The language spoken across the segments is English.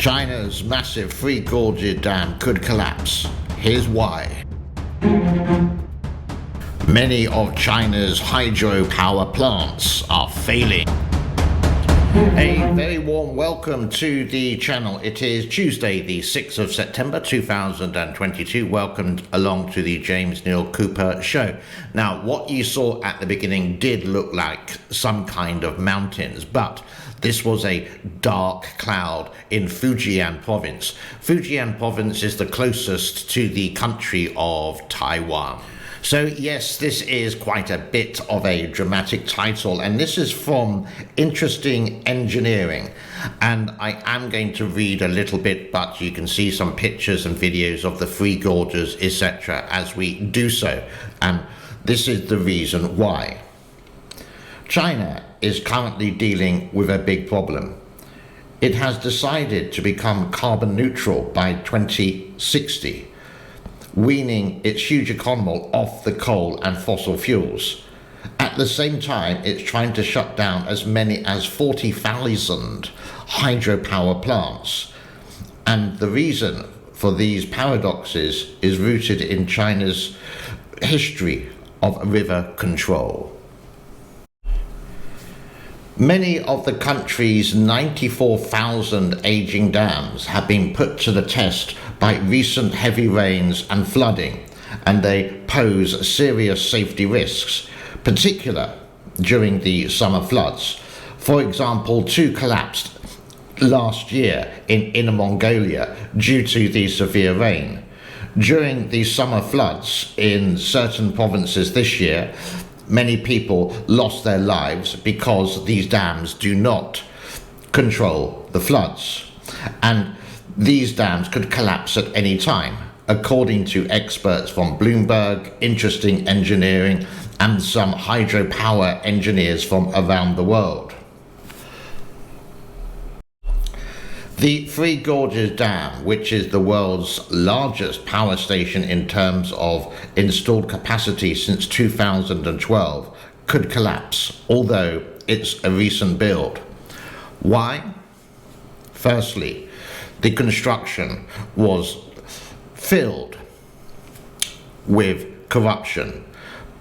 China's massive Three Gorges Dam could collapse. Here's why. Many of China's hydropower plants are failing. A very warm welcome to the channel. It is Tuesday, the 6th of September 2022. Welcome along to the James Neil Cooper Show. Now, what you saw at the beginning did look like some kind of mountains, but this was a dark cloud in Fujian province. Fujian province is the closest to the country of Taiwan. So yes, this is quite a bit of a dramatic title, and this is from Interesting Engineering, and I am going to read a little bit, but you can see some pictures and videos of the Three Gorges, etc. as we do so, and this is the reason why. China is currently dealing with a big problem. It has decided to become carbon neutral by 2060. Weaning its huge economy off the coal and fossil fuels. At the same time, it's trying to shut down as many as 40,000 hydropower plants. And the reason for these paradoxes is rooted in China's history of river control. Many of the country's 94,000 aging dams have been put to the test by recent heavy rains and flooding, and they pose serious safety risks, particularly during the summer floods. For example, two collapsed last year in Inner Mongolia due to the severe rain. During the summer floods in certain provinces this year, many people lost their lives because these dams do not control the floods. And these dams could collapse at any time, according to experts from Bloomberg, Interesting Engineering, and some hydropower engineers from around the world. The Three Gorges Dam, which is the world's largest power station in terms of installed capacity since 2012, could collapse, although it's a recent build. Why? Firstly, the construction was filled with corruption,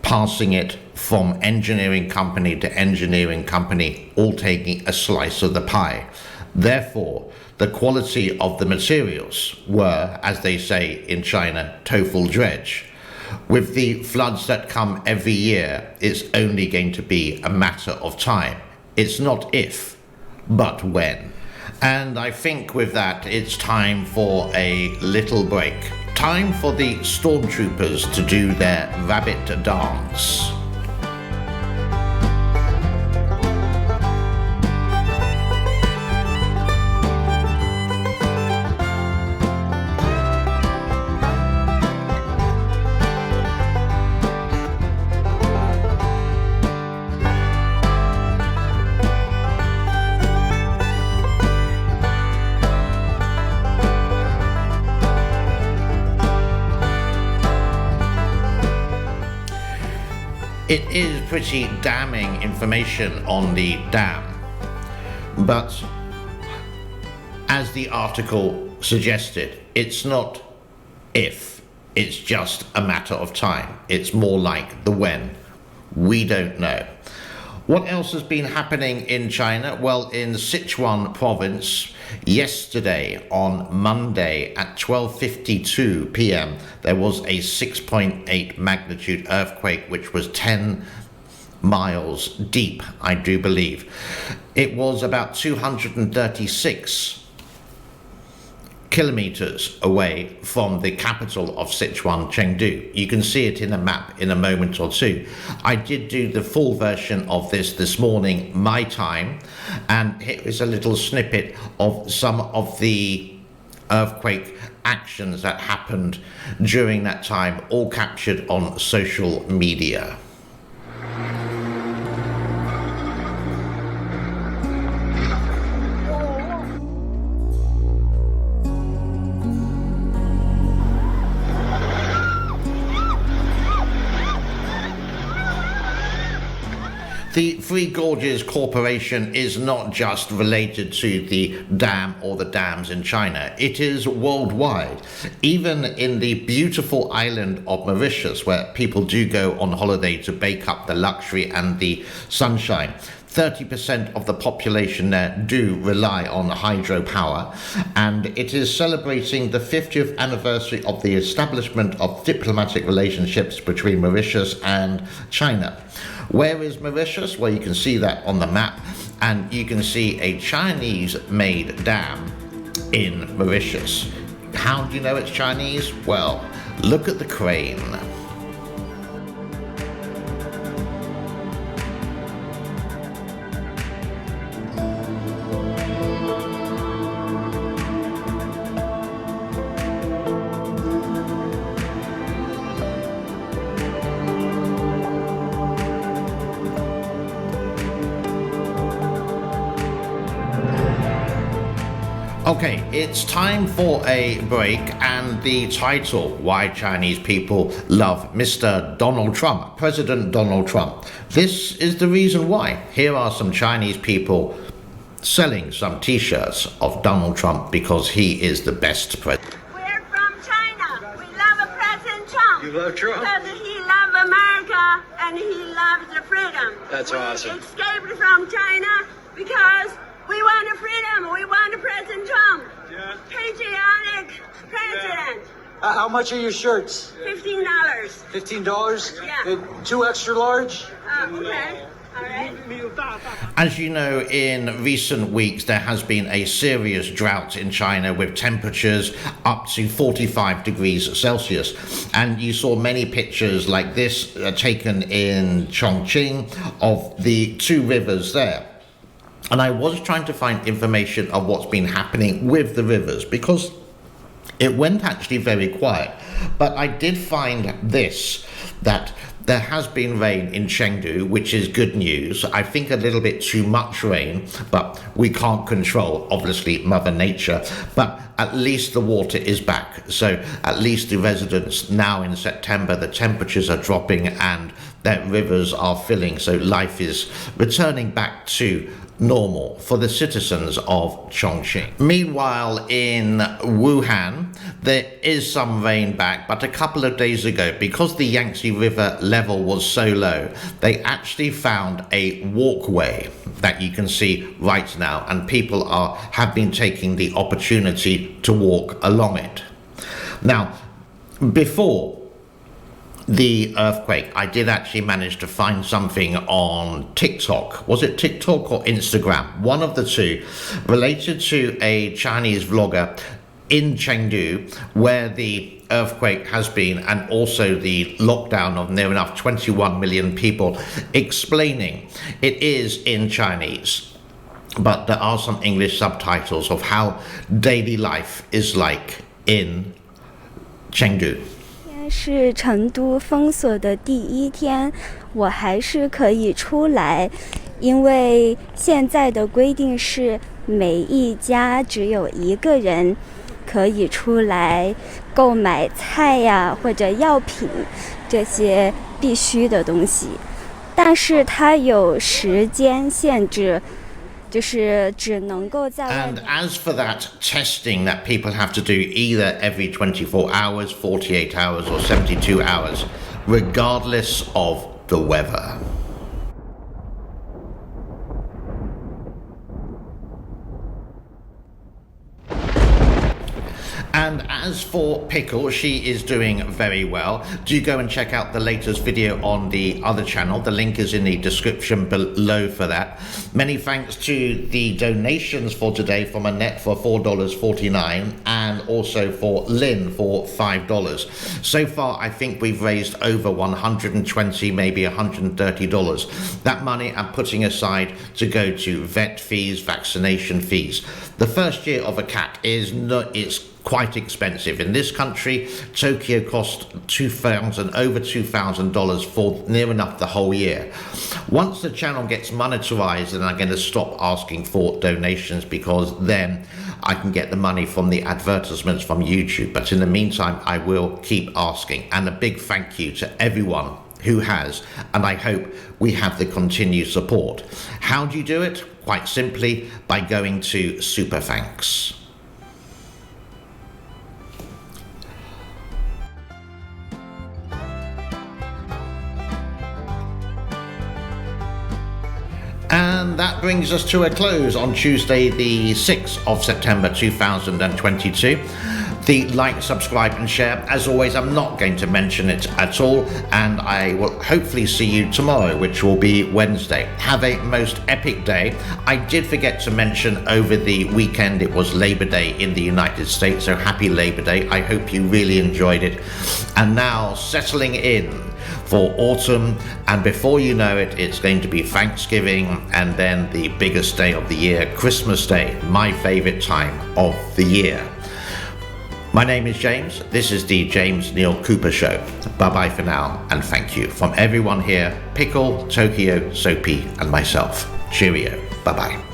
passing it from engineering company to engineering company, all taking a slice of the pie. Therefore, the quality of the materials were, as they say in China, total dredge. With the floods that come every year, it's only going to be a matter of time. It's not if, but when. And I think with that, it's time for a little break. Time for the stormtroopers to do their rabbit dance. It is pretty damning information on the dam, but as the article suggested, it's not if, it's just a matter of time. It's more like the when. We don't know. What else has been happening in China? Well, in Sichuan province, yesterday on Monday at 12:52 p.m. there was a 6.8 magnitude earthquake, which was 10 miles deep, I do believe. It was about 236 kilometers away from the capital of Sichuan, Chengdu. You can see it in a map in a moment or two. I did do the full version of this morning, my time, and here is a little snippet of some of the earthquake actions that happened during that time, all captured on social media. The Three Gorges Corporation is not just related to the dam or the dams in China. It is worldwide. Even in the beautiful island of Mauritius, where people do go on holiday to bake up the luxury and the sunshine, 30% of the population there do rely on hydropower, and it is celebrating the 50th anniversary of the establishment of diplomatic relationships between Mauritius and China. Where is Mauritius? Well, you can see that on the map, and you can see a Chinese-made dam in Mauritius. How do you know it's Chinese? Well, look at the crane. Okay, it's time for a break, and the title, Why Chinese People Love Mr. Donald Trump, President Donald Trump. This is the reason why. Here are some Chinese people selling some t-shirts of Donald Trump because he is the best president. We're from China. We love President Trump. You love Trump? Because he loves America and he loves the freedom. That's awesome. We escaped from China because we want the freedom. We want President Trump. Yeah. Patriotic president. How much are your shirts? $15. $15? Yeah. 2 extra large? Okay. All right. As you know, in recent weeks, there has been a serious drought in China with temperatures up to 45 degrees Celsius. And you saw many pictures like this taken in Chongqing of the two rivers there. And I was trying to find information of what's been happening with the rivers because it went actually very quiet. But I did find this, that there has been rain in Chengdu, which is good news. I think a little bit too much rain, but we can't control, obviously, Mother Nature. But at least the water is back. So at least the residents now in September, the temperatures are dropping and their rivers are filling. So life is returning back to normal for the citizens of Chongqing. Meanwhile, in Wuhan, there is some rain back, but a couple of days ago, because the Yangtze River level was so low, they actually found a walkway that you can see right now, and people have been taking the opportunity to walk along it. Now, before the earthquake, I did actually manage to find something on TikTok. Was it TikTok or Instagram? One of the two, related to a Chinese vlogger in Chengdu, where the earthquake has been, and also the lockdown of near enough 21 million people, explaining it is in Chinese, but there are some English subtitles of how daily life is like in Chengdu. 是成都封锁的第一天，我还是可以出来，因为现在的规定是每一家只有一个人可以出来购买菜呀或者药品这些必须的东西，但是它有时间限制。And as for that testing that people have to do either every 24 hours, 48 hours or 72 hours, regardless of the weather. And as for Pickle, she is doing very well. Do go and check out the latest video on the other channel. The link is in the description below for that. Many thanks to the donations for today from Annette for $4.49 and also for Lynn for $5. So far, I think we've raised over $120, maybe $130. That money I'm putting aside to go to vet fees, vaccination fees. The first year of a cat it's quite expensive. In this country, Tokyo cost over $2,000 for near enough the whole year. Once the channel gets monetized, then I'm going to stop asking for donations, because then I can get the money from the advertisements from YouTube. But in the meantime, I will keep asking. And a big thank you to everyone who has, and I hope we have the continued support. How do you do it? Quite simply, by going to Super Thanks. And that brings us to a close on Tuesday, the 6th of September 2022. The like, subscribe and share. As always, I'm not going to mention it at all, and I will hopefully see you tomorrow, which will be Wednesday. Have a most epic day. I did forget to mention over the weekend it was Labor Day in the United States, so happy Labor Day. I hope you really enjoyed it. And now settling in for autumn, and before you know it, it's going to be Thanksgiving, and then the biggest day of the year, Christmas Day, my favorite time of the year. My name is James. This is the James Neil Cooper Show. Bye-bye for now, and thank you from everyone here, Pickle, Tokyo, Soapy, and myself. Cheerio. Bye-bye.